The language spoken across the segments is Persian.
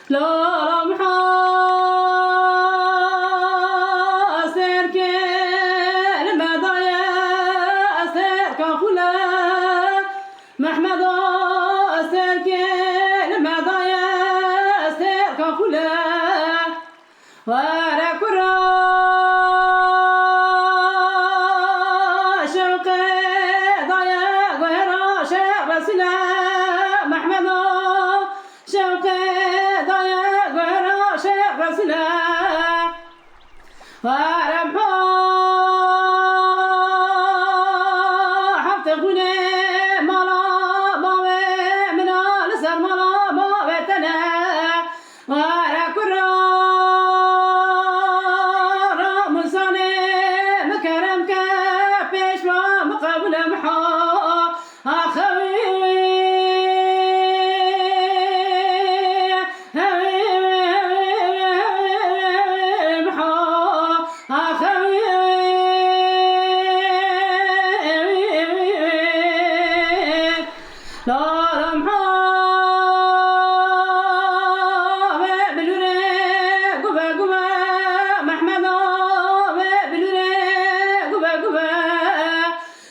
لا رمحا سيرك المدايا سيرك فلا محمد سيرك المدايا سيرك فلا وراك شوق ضيا غير شوق سلا محمد شوق ضيا غير شوق سلا ورمحا حفظ غني مالا باوي من السر مالا باوي تنا وراك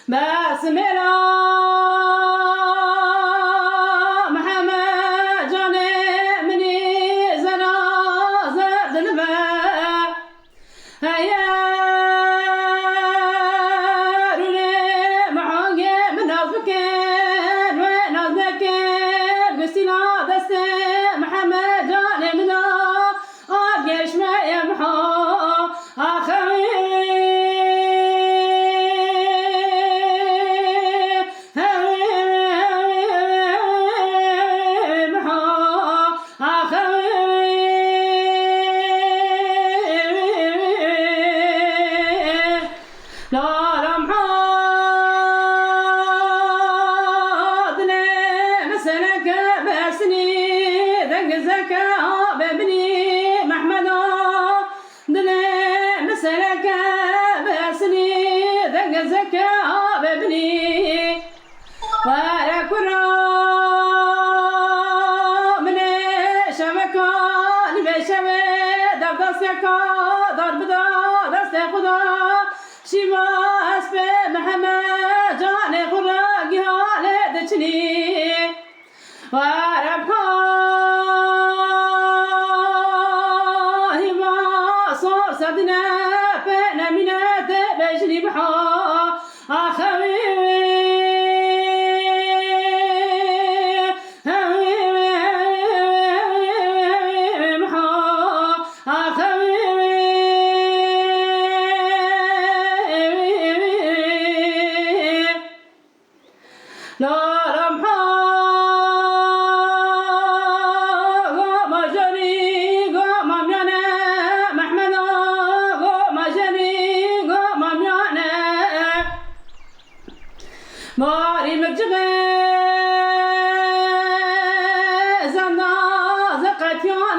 بسم الله محمد جاني مني زنا زرد الباب هيا روني محاقي من نازبكين ونازبكين قسينا دستي محمد جاني منا أبقيش ما يمحو أخوي زكاة بابني وراك من شبكة لبشوي دب دستكا ضرب دست خدا شما اسب محمد جان خراقي هالي دچني وراك هما صار سدنا فانا من بجري بحا أخوي محا أخوي لا رمحا غام جري غام ميانا محمد غام جري غام ميانا ماري مجغي زنا زقت يا